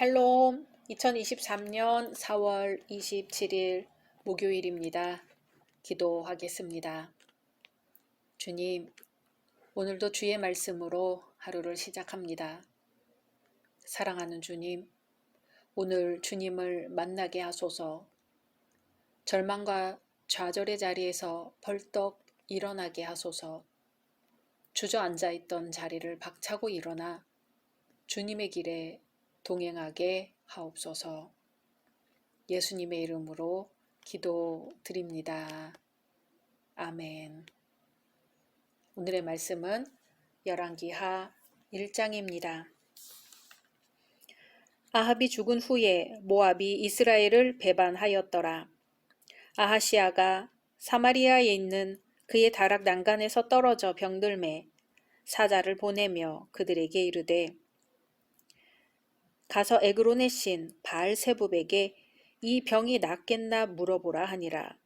샬롬, 2023년 4월 27일 목요일입니다. 기도하겠습니다. 주님, 오늘도 주의 말씀으로 하루를 시작합니다. 사랑하는 주님, 오늘 주님을 만나게 하소서. 절망과 좌절의 자리에서 벌떡 일어나게 하소서. 주저앉아 있던 자리를 박차고 일어나 주님의 길에 동행하게 하옵소서. 예수님의 이름으로 기도드립니다. 아멘. 오늘의 말씀은 열왕기하 1장입니다. 아합이 죽은 후에 모압이 이스라엘을 배반하였더라. 아하시아가 사마리아에 있는 그의 다락 난간에서 떨어져 병들매 사자를 보내며 그들에게 이르되 가서 에그론의 신 바알세붑에게 이 병이 낫겠나 물어보라 하니라.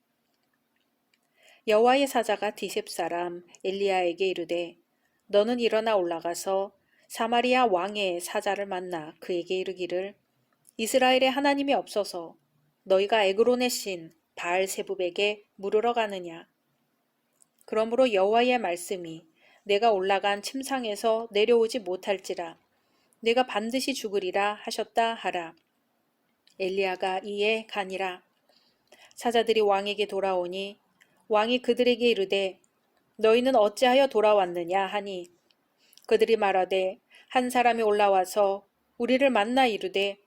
여호와의 사자가 디셉 사람 엘리야에게 이르되 너는 일어나 올라가서 사마리아 왕의 사자를 만나 그에게 이르기를 이스라엘에 하나님이 없어서 너희가 에그론의 신 바알세붑에게 물으러 가느냐. 그러므로 여호와의 말씀이 내가 올라간 침상에서 내려오지 못할지라 내가 반드시 죽으리라 하셨다 하라. 엘리야가 이에 가니라. 사자들이 왕에게 돌아오니 왕이 그들에게 이르되 너희는 어찌하여 돌아왔느냐 하니 그들이 말하되 한 사람이 올라와서 우리를 만나 이르되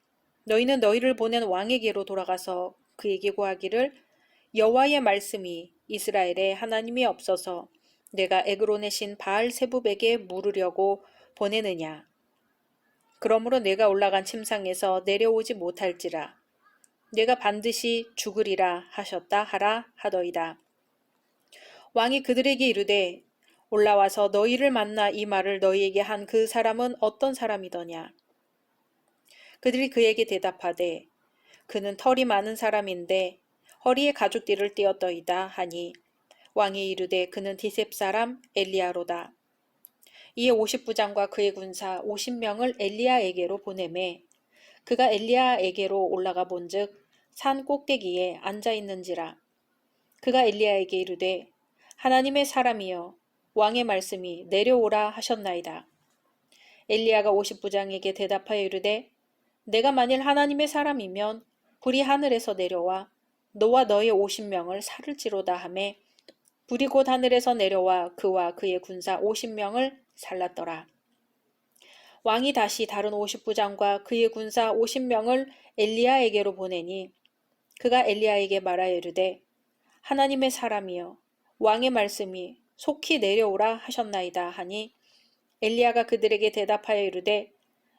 너희는 너희를 보낸 왕에게로 돌아가서 그에게 구하기를 여호와의 말씀이 이스라엘에 하나님이 없어서 내가 에그론의 신 바알세붑에게 물으려고 보내느냐. 그러므로 내가 올라간 침상에서 내려오지 못할지라 내가 반드시 죽으리라 하셨다 하라 하더이다. 왕이 그들에게 이르되 올라와서 너희를 만나 이 말을 너희에게 한 그 사람은 어떤 사람이더냐. 그들이 그에게 대답하되 그는 털이 많은 사람인데 허리에 가죽띠를 띠었더이다 하니 왕이 이르되 그는 디셉 사람 엘리야로다. 이에 50부장과 그의 군사 50명을 엘리야에게로 보내매 그가 엘리야에게로 올라가 본즉 산 꼭대기에 앉아 있는지라. 그가 엘리야에게 이르되 하나님의 사람이여 왕의 말씀이 내려오라 하셨나이다. 엘리야가 50부장에게 대답하여 이르되 내가 만일 하나님의 사람이면 불이 하늘에서 내려와 너와 너의 50명을 살을지로다 하매 불이 곧 하늘에서 내려와 그와 그의 군사 50명을 살랐더라. 왕이 다시 다른 50부장과 그의 군사 50명을 엘리야에게로 보내니 그가 엘리야에게 말하여 이르되 하나님의 사람이여 왕의 말씀이 속히 내려오라 하셨나이다 하니 엘리야가 그들에게 대답하여 이르되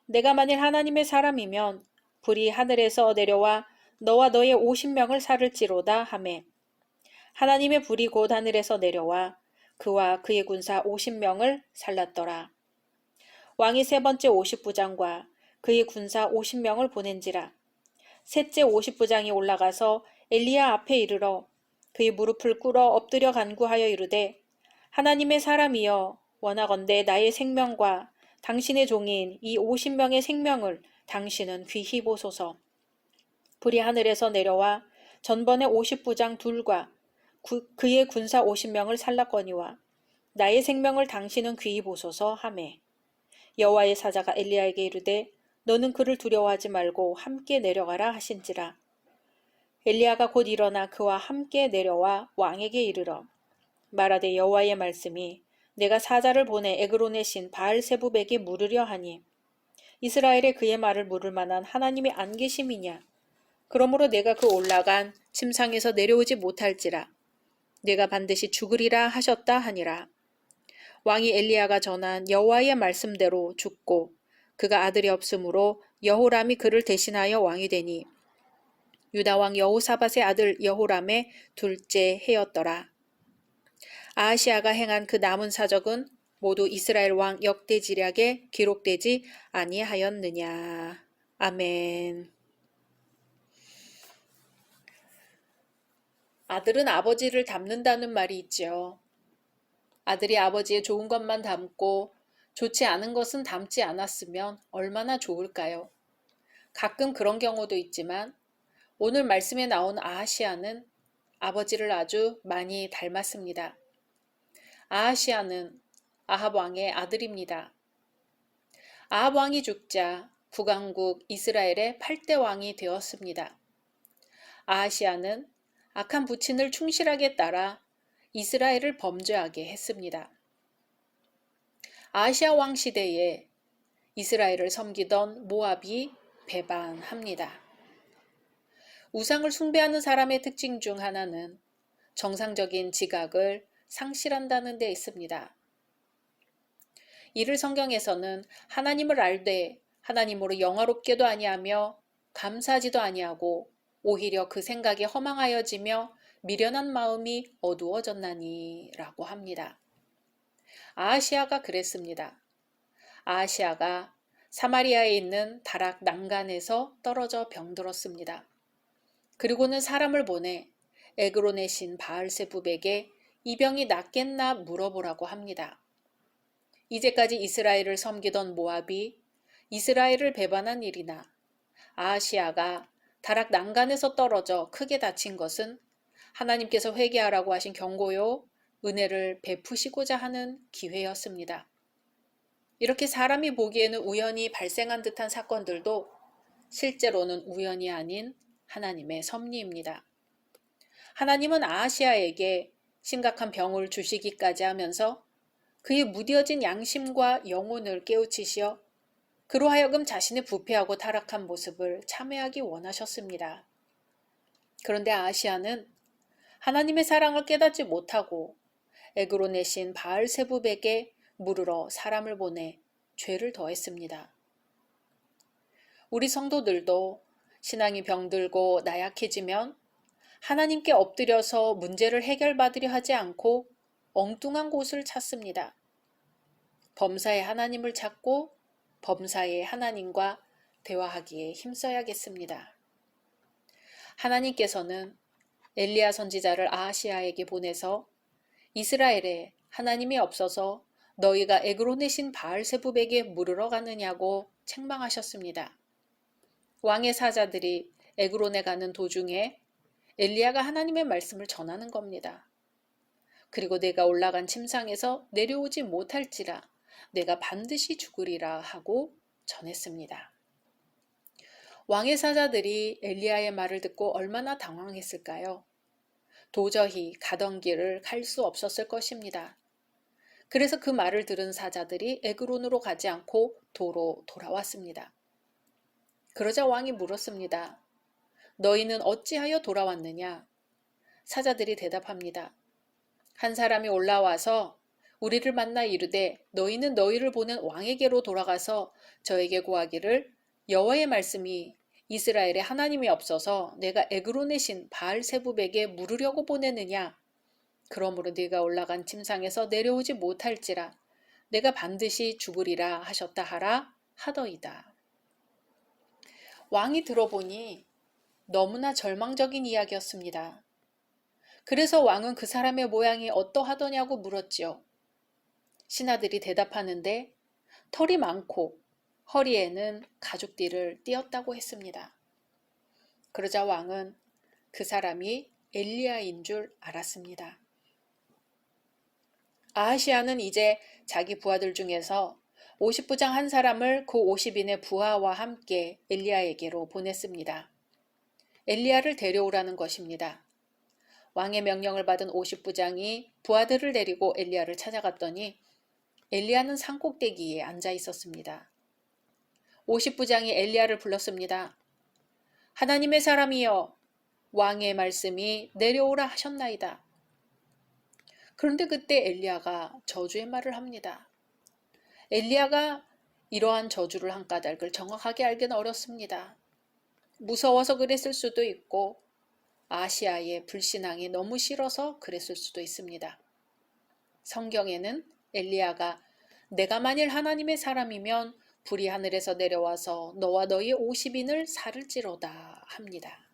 내가 만일 하나님의 사람이면 불이 하늘에서 내려와 너와 너의 50명을 살을지로다 하매 하나님의 불이 곧 하늘에서 내려와 그와 그의 군사 50명을 살랐더라. 왕이 세 번째 50부장과 그의 군사 50명을 보낸지라. 셋째 50부장이 올라가서 엘리야 앞에 이르러 그의 무릎을 꿇어 엎드려 간구하여 이르되 하나님의 사람이여 원하건대 나의 생명과 당신의 종인 이 50명의 생명을 당신은 귀히 보소서. 불이 하늘에서 내려와 전번에 50부장 둘과 그의 군사 50명을 살랐거니와 나의 생명을 당신은 귀히 보소서 하매 여호와의 사자가 엘리야에게 이르되 너는 그를 두려워하지 말고 함께 내려가라 하신지라. 엘리야가 곧 일어나 그와 함께 내려와 왕에게 이르러 말하되 여호와의 말씀이 내가 사자를 보내 에그론의 신 바알세붑에게 물으려 하니 이스라엘에 그의 말을 물을 만한 하나님이 안 계심이냐. 그러므로 내가 그 올라간 침상에서 내려오지 못할지라 내가 반드시 죽으리라 하셨다 하니라. 왕이 엘리야가 전한 여호와의 말씀대로 죽고 그가 아들이 없으므로 여호람이 그를 대신하여 왕이 되니 유다 왕 여호사밧의 아들 여호람의 둘째 해였더라. 아하시아가 행한 그 남은 사적은 모두 이스라엘 왕 역대지략에 기록되지 아니하였느냐. 아멘. 아들은 아버지를 닮는다는 말이 있지요. 아들이 아버지의 좋은 것만 닮고 좋지 않은 것은 닮지 않았으면 얼마나 좋을까요? 가끔 그런 경우도 있지만 오늘 말씀에 나온 아하시아는 아버지를 아주 많이 닮았습니다. 아하시아는 아합 왕의 아들입니다. 아합 왕이 죽자 북왕국 이스라엘의 8대 왕이 되었습니다. 아하시아는 악한 부친을 충실하게 따라 이스라엘을 범죄하게 했습니다. 아하시아 왕 시대에 이스라엘을 섬기던 모압이 배반합니다. 우상을 숭배하는 사람의 특징 중 하나는 정상적인 지각을 상실한다는 데 있습니다. 이를 성경에서는 하나님을 알되 하나님으로 영화롭게도 아니하며 감사하지도 아니하고 오히려 그 생각에 허망하여지며 미련한 마음이 어두워졌나니 라고 합니다. 아하시아가 그랬습니다. 아하시아가 사마리아에 있는 다락 난간에서 떨어져 병들었습니다. 그리고는 사람을 보내 에그론의 신 바알세붑에게 이 병이 낫겠나 물어보라고 합니다. 이제까지 이스라엘을 섬기던 모압이 이스라엘을 배반한 일이나 아하시아가 다락 난간에서 떨어져 크게 다친 것은 하나님께서 회개하라고 하신 경고요, 은혜를 베푸시고자 하는 기회였습니다. 이렇게 사람이 보기에는 우연히 발생한 듯한 사건들도 실제로는 우연이 아닌 하나님의 섭리입니다. 하나님은 아하시아에게 심각한 병을 주시기까지 하면서 그의 무뎌진 양심과 영혼을 깨우치시어 그로 하여금 자신의 부패하고 타락한 모습을 참회하기 원하셨습니다. 그런데 아하시아는 하나님의 사랑을 깨닫지 못하고 에그론의 신 바알세붑에게 물으러 사람을 보내 죄를 더했습니다. 우리 성도들도 신앙이 병들고 나약해지면 하나님께 엎드려서 문제를 해결받으려 하지 않고 엉뚱한 곳을 찾습니다. 범사의 하나님을 찾고 범사의 하나님과 대화하기에 힘써야겠습니다. 하나님께서는 엘리야 선지자를 아하시아에게 보내서 이스라엘에 하나님이 없어서 너희가 에그론의 신 바알세붑에게 물으러 가느냐고 책망하셨습니다. 왕의 사자들이 에그론에 가는 도중에 엘리야가 하나님의 말씀을 전하는 겁니다. 그리고 내가 올라간 침상에서 내려오지 못할지라 내가 반드시 죽으리라 하고 전했습니다. 왕의 사자들이 엘리야의 말을 듣고 얼마나 당황했을까요? 도저히 가던 길을 갈 수 없었을 것입니다. 그래서 그 말을 들은 사자들이 에그론으로 가지 않고 도로 돌아왔습니다. 그러자 왕이 물었습니다. 너희는 어찌하여 돌아왔느냐? 사자들이 대답합니다. 한 사람이 올라와서 우리를 만나 이르되 너희는 너희를 보낸 왕에게로 돌아가서 저에게 고하기를 여호와의 말씀이 이스라엘에 하나님이 없어서 내가 에그론의 신 바알세붑에게 물으려고 보내느냐? 그러므로 네가 올라간 침상에서 내려오지 못할지라 내가 반드시 죽으리라 하셨다 하라 하더이다. 왕이 들어보니 너무나 절망적인 이야기였습니다. 그래서 왕은 그 사람의 모양이 어떠하더냐고 물었지요. 신하들이 대답하는데 털이 많고 허리에는 가죽띠를 띠었다고 했습니다. 그러자 왕은 그 사람이 엘리야인 줄 알았습니다. 아하시아는 이제 자기 부하들 중에서 50부장 한 사람을 그 50인의 부하와 함께 엘리야에게로 보냈습니다. 엘리야를 데려오라는 것입니다. 왕의 명령을 받은 50부장이 부하들을 데리고 엘리야를 찾아갔더니 엘리야는 산꼭대기에 앉아 있었습니다. 50부장이 엘리야를 불렀습니다. 하나님의 사람이여, 왕의 말씀이 내려오라 하셨나이다. 그런데 그때 엘리야가 저주의 말을 합니다. 엘리야가 이러한 저주를 한 까닭을 정확하게 알기는 어렵습니다. 무서워서 그랬을 수도 있고 아시아의 불신앙이 너무 싫어서 그랬을 수도 있습니다. 성경에는 엘리야가 내가 만일 하나님의 사람이면 불이 하늘에서 내려와서 너와 너희 50인을 살을지로다 합니다.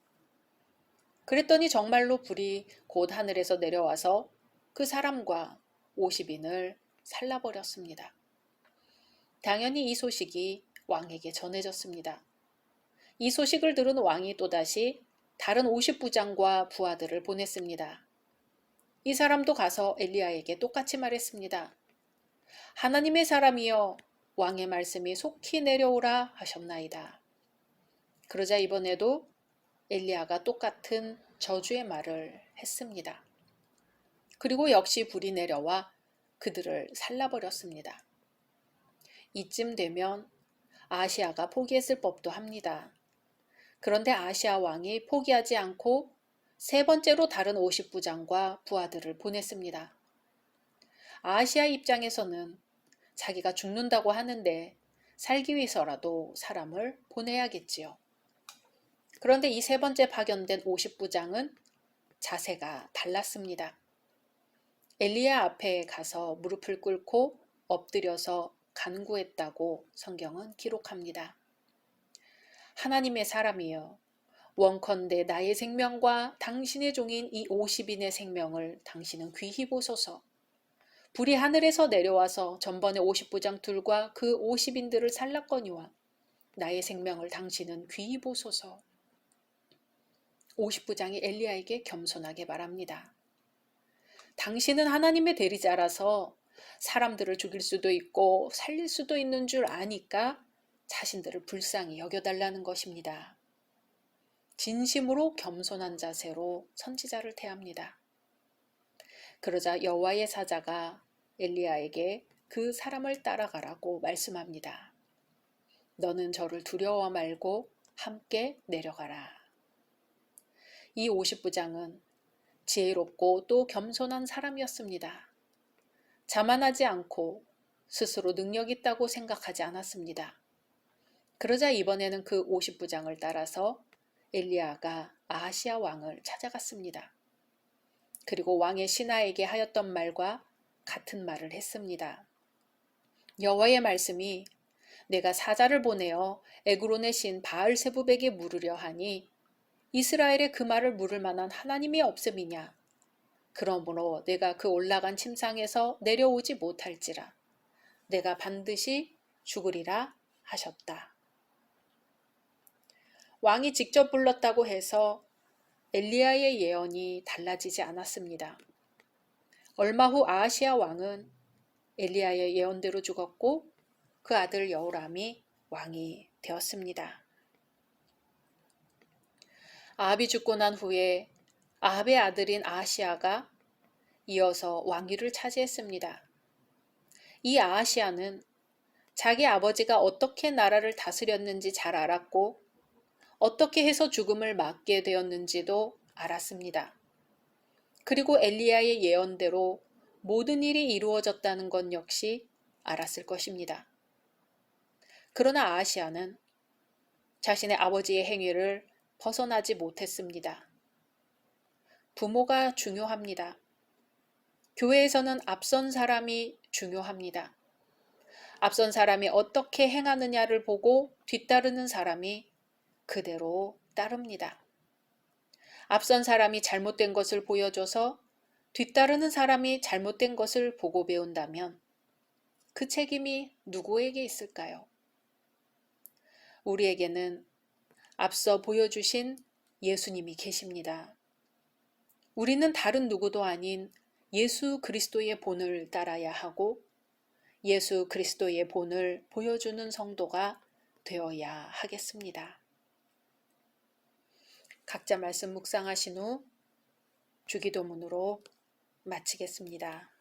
그랬더니 정말로 불이 곧 하늘에서 내려와서 그 사람과 50인을 살라버렸습니다. 당연히 이 소식이 왕에게 전해졌습니다. 이 소식을 들은 왕이 또다시 다른 50부장과 부하들을 보냈습니다. 이 사람도 가서 엘리야에게 똑같이 말했습니다. 하나님의 사람이여, 왕의 말씀이 속히 내려오라 하셨나이다. 그러자 이번에도 엘리야가 똑같은 저주의 말을 했습니다. 그리고 역시 불이 내려와 그들을 살라버렸습니다. 이쯤 되면 아시아가 포기했을 법도 합니다. 그런데 아시아 왕이 포기하지 않고 세 번째로 다른 50부장과 부하들을 보냈습니다. 아시아 입장에서는 자기가 죽는다고 하는데 살기 위해서라도 사람을 보내야겠지요. 그런데 이 세 번째 파견된 50부장은 자세가 달랐습니다. 엘리야 앞에 가서 무릎을 꿇고 엎드려서 간구했다고 성경은 기록합니다. 하나님의 사람이여, 원컨대 나의 생명과 당신의 종인 이 50인의 생명을 당신은 귀히 보소서. 불이 하늘에서 내려와서 전번에 50부장 둘과 그 50인들을 살랐거니와 나의 생명을 당신은 귀히 보소서. 50부장이 엘리야에게 겸손하게 말합니다. 당신은 하나님의 대리자라서 사람들을 죽일 수도 있고 살릴 수도 있는 줄 아니까 자신들을 불쌍히 여겨달라는 것입니다. 진심으로 겸손한 자세로 선지자를 대합니다. 그러자 여호와의 사자가 엘리야에게 그 사람을 따라가라고 말씀합니다. 너는 저를 두려워 말고 함께 내려가라. 이 50부장은 지혜롭고 또 겸손한 사람이었습니다. 자만하지 않고 스스로 능력 있다고 생각하지 않았습니다. 그러자 이번에는 그 50부장을 따라서 엘리야가 아하시아 왕을 찾아갔습니다. 그리고 왕의 신하에게 하였던 말과 같은 말을 했습니다. 여호와의 말씀이 내가 사자를 보내어 에그론의 신 바알세붑에게 물으려 하니 이스라엘에 그 말을 물을 만한 하나님이 없음이냐. 그러므로 내가 그 올라간 침상에서 내려오지 못할지라. 내가 반드시 죽으리라 하셨다. 왕이 직접 불렀다고 해서 엘리야의 예언이 달라지지 않았습니다. 얼마 후 아하시아 왕은 엘리야의 예언대로 죽었고 그 아들 여호람이 왕이 되었습니다. 아합이 죽고 난 후에 아합의 아들인 아하시아가 이어서 왕위를 차지했습니다. 이 아하시아는 자기 아버지가 어떻게 나라를 다스렸는지 잘 알았고 어떻게 해서 죽음을 맞게 되었는지도 알았습니다. 그리고 엘리야의 예언대로 모든 일이 이루어졌다는 것 역시 알았을 것입니다. 그러나 아하시아는 자신의 아버지의 행위를 벗어나지 못했습니다. 부모가 중요합니다. 교회에서는 앞선 사람이 중요합니다. 앞선 사람이 어떻게 행하느냐를 보고 뒤따르는 사람이 그대로 따릅니다. 앞선 사람이 잘못된 것을 보여줘서 뒤따르는 사람이 잘못된 것을 보고 배운다면 그 책임이 누구에게 있을까요? 우리에게는 앞서 보여주신 예수님이 계십니다. 우리는 다른 누구도 아닌 예수 그리스도의 본을 따라야 하고 예수 그리스도의 본을 보여주는 성도가 되어야 하겠습니다. 각자 말씀 묵상하신 후 주기도문으로 마치겠습니다.